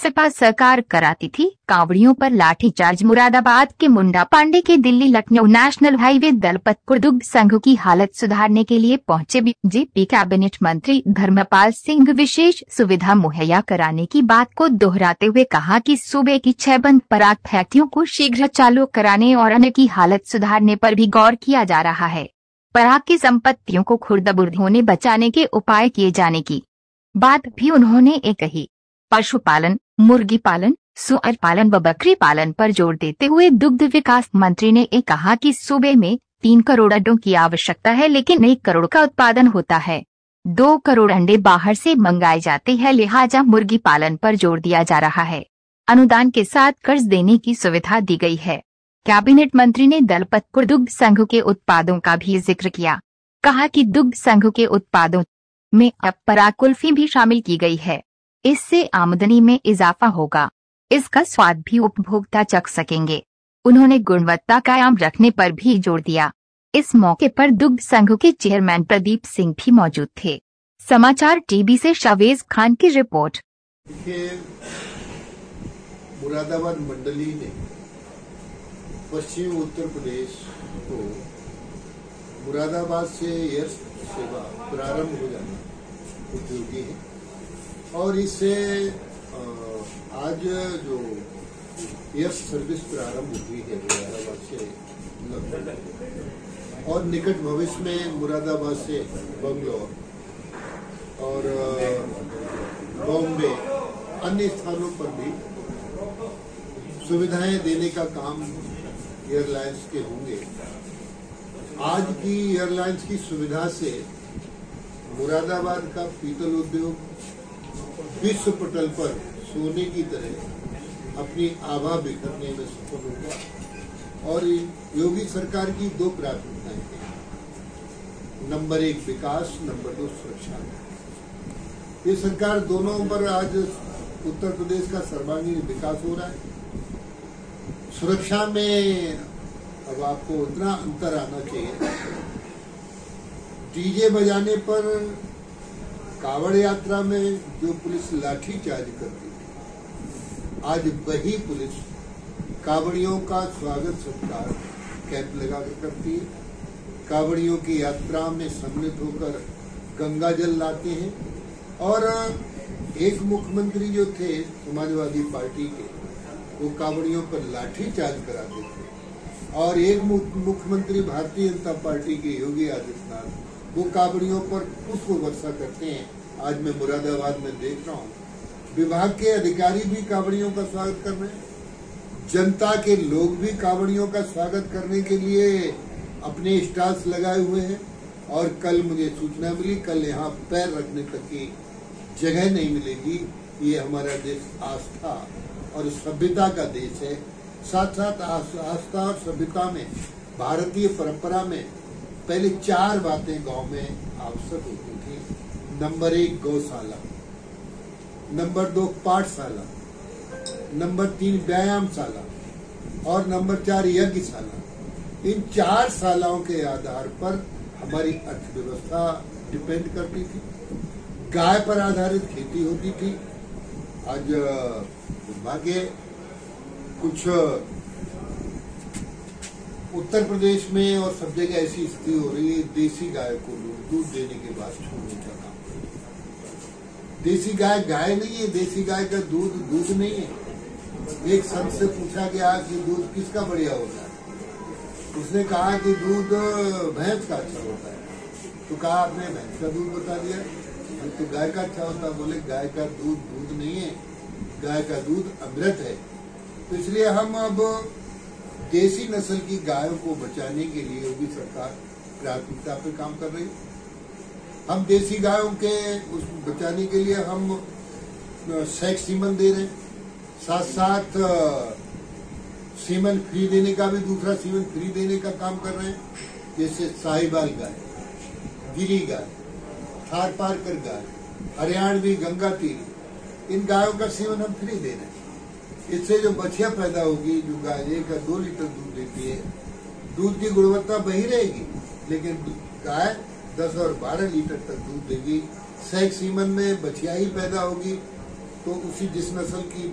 सपा सरकार कराती थी। कांवड़ियों पर लाठीचार्ज। मुरादाबाद के मुंडा पांडे के दिल्ली लखनऊ नेशनल हाईवे दलपतपुर दुग्ध संघ की हालत सुधारने के लिए पहुंचे बीजेपी कैबिनेट मंत्री धर्मपाल सिंह विशेष सुविधा मुहैया कराने की बात को दोहराते हुए कहा कि सूबे की 6 बंद पराग फैक्ट्रियों को शीघ्र चालू कराने और अन्य की हालत सुधारने पर भी गौर किया जा रहा है। पराग की संपत्तियों को खुर्द-बुर्द होने बचाने के उपाय किए जाने की बात भी उन्होंने कही। पशुपालन, मुर्गी पालन, सुअर पालन व बकरी पालन पर जोर देते हुए दुग्ध विकास मंत्री ने कहा कि सूबे में 3 करोड़ अंडों की आवश्यकता है, लेकिन 1 करोड़ का उत्पादन होता है। 2 करोड़ अंडे बाहर से मंगाए जाते हैं, लिहाजा मुर्गी पालन पर जोर दिया जा रहा है। अनुदान के साथ कर्ज देने की सुविधा दी गई है। कैबिनेट मंत्री ने दलपतपुर दुग्ध संघ के उत्पादों का भी जिक्र किया। कहा कि दुग्ध संघ के उत्पादों में अब पराग कुल्फी भी शामिल की गई है। इससे आमदनी में इजाफा होगा। इसका स्वाद भी उपभोक्ता चख सकेंगे। उन्होंने गुणवत्ता कायम रखने पर भी जोर दिया। इस मौके पर दुग्ध संघ के चेयरमैन प्रदीप सिंह भी मौजूद थे। समाचार टीवी से शावेज खान की रिपोर्ट। मुरादाबाद मंडली ने पश्चिमी उत्तर प्रदेश को मुरादाबाद से एयर सेवा प्रारंभ हो जाना उपयोगी है और इससे आज जो एयर सर्विस प्रारंभ हुई है मुरादाबाद से और निकट भविष्य में मुरादाबाद से बंगलौर और बॉम्बे अन्य स्थानों पर भी सुविधाएं देने का काम एयरलाइंस के होंगे। आज की एयरलाइंस की सुविधा से मुरादाबाद का पीतल उद्योग विश्व पटल पर सोने की तरह अपनी आभा बिखरने में सफल होगा और योगी सरकार की 2 प्राथमिकताएं हैं। नंबर 1 विकास, नंबर 2 सुरक्षा। ये सरकार दोनों पर आज उत्तर प्रदेश का सर्वांगीण विकास हो रहा है। सुरक्षा में अब आपको उतना अंतर आना चाहिए। डीजे बजाने पर कावड़ यात्रा में जो पुलिस लाठी चार्ज करती थी, आज वही पुलिस कावड़ियों का स्वागत सत्कार कैंप लगाकर करती है। कावड़ियों की यात्रा में सम्मिलित होकर गंगा जल लाते हैं और एक मुख्यमंत्री जो थे समाजवादी पार्टी के, वो कावड़ियों पर लाठी चार्ज कराते थे और एक मुख्यमंत्री भारतीय जनता पार्टी के योगी आदित्यनाथ, वो कावड़ियों पर पुष्प वर्षा करते हैं। आज मैं मुरादाबाद में देख रहा हूँ विभाग के अधिकारी भी कावड़ियों का स्वागत कर रहे हैं। जनता के लोग भी कावड़ियों का स्वागत करने के लिए अपने स्टॉल्स लगाए हुए हैं और कल मुझे सूचना मिली, कल यहाँ पैर रखने तक की जगह नहीं मिलेगी। ये हमारा देश आस्था और सभ्यता का देश है। साथ साथ आस्था और सभ्यता में भारतीय परंपरा में पहले 4 बातें गांव में आवश्यक होती थी। नंबर 1 गौशाला, नंबर 2 पाठशाला, नंबर 3 व्यायामशाला और नंबर 4 यज्ञशाला। इन 4 शालाओं के आधार पर हमारी अर्थव्यवस्था डिपेंड करती थी। गाय पर आधारित खेती होती थी। आज दुर्भाग्य कुछ उत्तर प्रदेश में और सब जगह ऐसी स्थिति हो रही है, देसी गाय को दूध देने के बाद छोड़ने का काम। देसी गाय गाय नहीं है, देसी गाय का दूध दूध नहीं है। एक संत से पूछा गया कि दूध किसका बढ़िया होता है, उसने कहा कि दूध भैंस का अच्छा होता है। तो कहा आपने भैंस का दूध बता दिया, तो गाय का अच्छा होता है। बोले गाय का दूध दूध नहीं है, गाय का दूध अमृत है। तो इसलिए हम अब देसी नस्ल की गायों को बचाने के लिए योगी सरकार प्राथमिकता पे काम कर रही है। हम देसी गायों के उस बचाने के लिए हम सेक्स सीमन दे रहे हैं, साथ साथ सीमन फ्री देने का भी, दूसरा सीमन फ्री देने का काम कर रहे हैं। जैसे साहिवाल गाय, गिरी गाय, थार पारकर गाय, हरियाणवी गंगा तीरी, इन गायों का सीमन हम फ्री दे रहे हैं। इससे जो बछिया पैदा होगी, जो गाय 1-2 लीटर दूध देती है, दूध की गुणवत्ता वही रहेगी, लेकिन गाय 10 और 12 लीटर तक दूध देगी। सेक्स सीमन में बछिया ही पैदा होगी तो उसी जिस नस्ल की